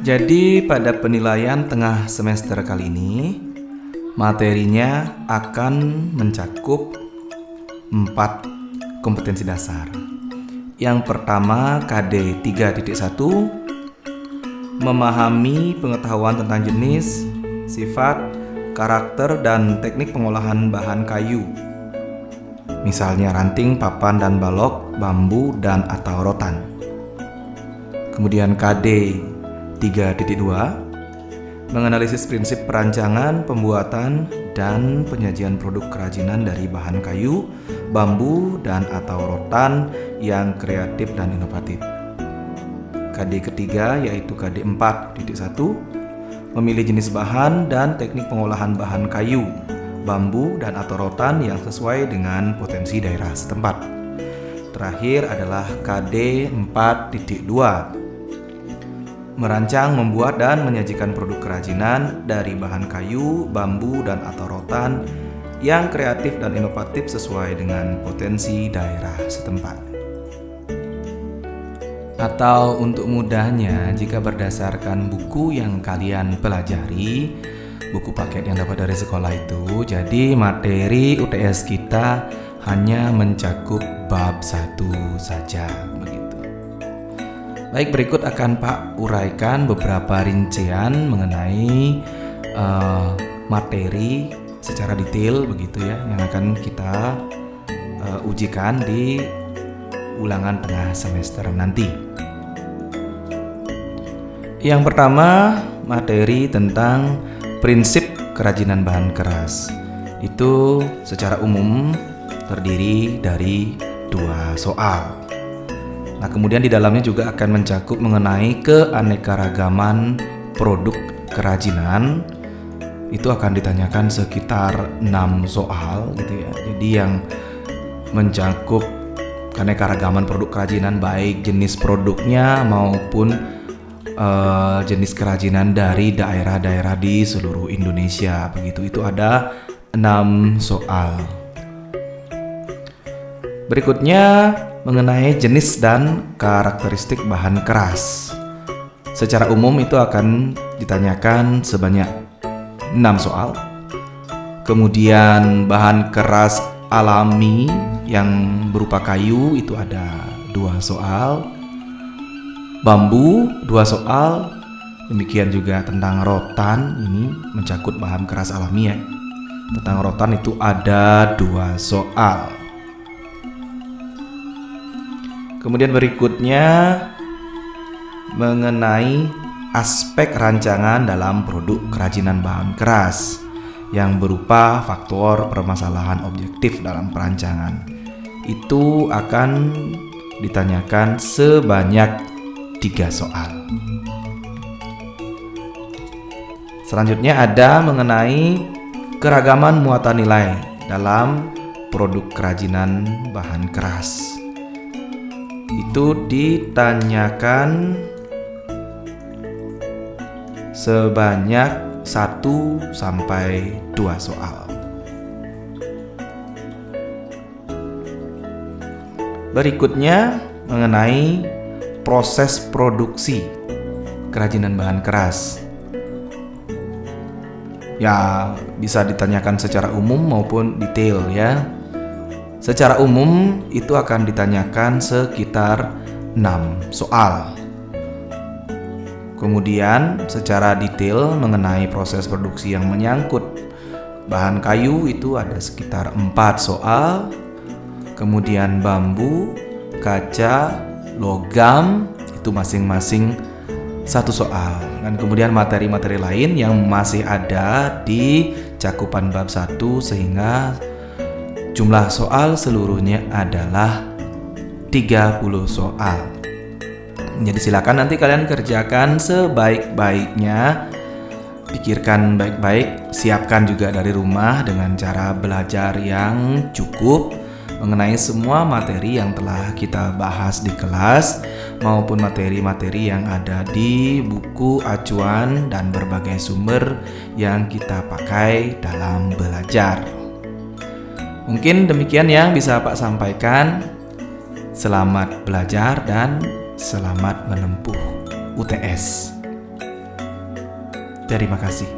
Jadi pada penilaian tengah semester kali ini, materinya akan mencakup 4 kompetensi dasar. Yang pertama KD 3.1, memahami pengetahuan tentang jenis, sifat, karakter, dan teknik pengolahan bahan kayu. Misalnya ranting, papan, dan balok, bambu, dan atau rotan. Kemudian KD 3.2, menganalisis prinsip perancangan, pembuatan, dan penyajian produk kerajinan dari bahan kayu, bambu, dan atau rotan yang kreatif dan inovatif. KD ketiga yaitu KD 4.1, memilih jenis bahan dan teknik pengolahan bahan kayu, bambu, dan atau rotan yang sesuai dengan potensi daerah setempat. Terakhir adalah KD 4.2, merancang, membuat, dan menyajikan produk kerajinan dari bahan kayu, bambu, dan atau rotan yang kreatif dan inovatif sesuai dengan potensi daerah setempat. Atau untuk mudahnya, jika berdasarkan buku yang kalian pelajari, buku paket yang dapat dari sekolah itu, jadi materi UTS kita hanya mencakup bab 1 saja. Baik, berikut akan Pak uraikan beberapa rincian mengenai materi secara detail begitu ya, yang akan kita ujikan di ulangan tengah semester nanti. Yang pertama, materi tentang prinsip kerajinan bahan keras. Itu secara umum terdiri dari 2 soal. Nah, kemudian di dalamnya juga akan mencakup mengenai keanekaragaman produk kerajinan. Itu akan ditanyakan sekitar 6 soal gitu ya. Jadi yang mencakup keanekaragaman produk kerajinan, baik jenis produknya maupun jenis kerajinan dari daerah-daerah di seluruh Indonesia begitu. Itu ada 6 soal. Berikutnya mengenai jenis dan karakteristik bahan keras. Secara umum itu akan ditanyakan sebanyak 6 soal. Kemudian bahan keras alami yang berupa kayu itu ada 2 soal. Bambu 2 soal. Demikian juga tentang rotan, ini mencakup bahan keras alami ya. Tentang rotan itu ada 2 soal. Kemudian berikutnya mengenai aspek rancangan dalam produk kerajinan bahan keras yang berupa faktor permasalahan objektif dalam perancangan. Itu akan ditanyakan sebanyak 3 soal. Selanjutnya ada mengenai keragaman muatan nilai dalam produk kerajinan bahan keras. Itu ditanyakan sebanyak 1 sampai 2 soal. Berikutnya mengenai proses produksi kerajinan bahan keras. Ya, bisa ditanyakan secara umum maupun detail ya. Secara umum itu akan ditanyakan sekitar 6 soal. Kemudian secara detail mengenai proses produksi yang menyangkut bahan kayu itu ada sekitar 4 soal. Kemudian bambu, kaca, logam itu masing-masing 1 soal. Dan kemudian materi-materi lain yang masih ada di cakupan bab 1 sehingga jumlah soal seluruhnya adalah 30 soal. Jadi silakan nanti kalian kerjakan sebaik-baiknya. Pikirkan baik-baik, siapkan juga dari rumah dengan cara belajar yang cukup mengenai semua materi yang telah kita bahas di kelas maupun materi-materi yang ada di buku acuan dan berbagai sumber yang kita pakai dalam belajar. Mungkin demikian yang bisa Pak sampaikan. Selamat belajar dan selamat menempuh UTS. Terima kasih.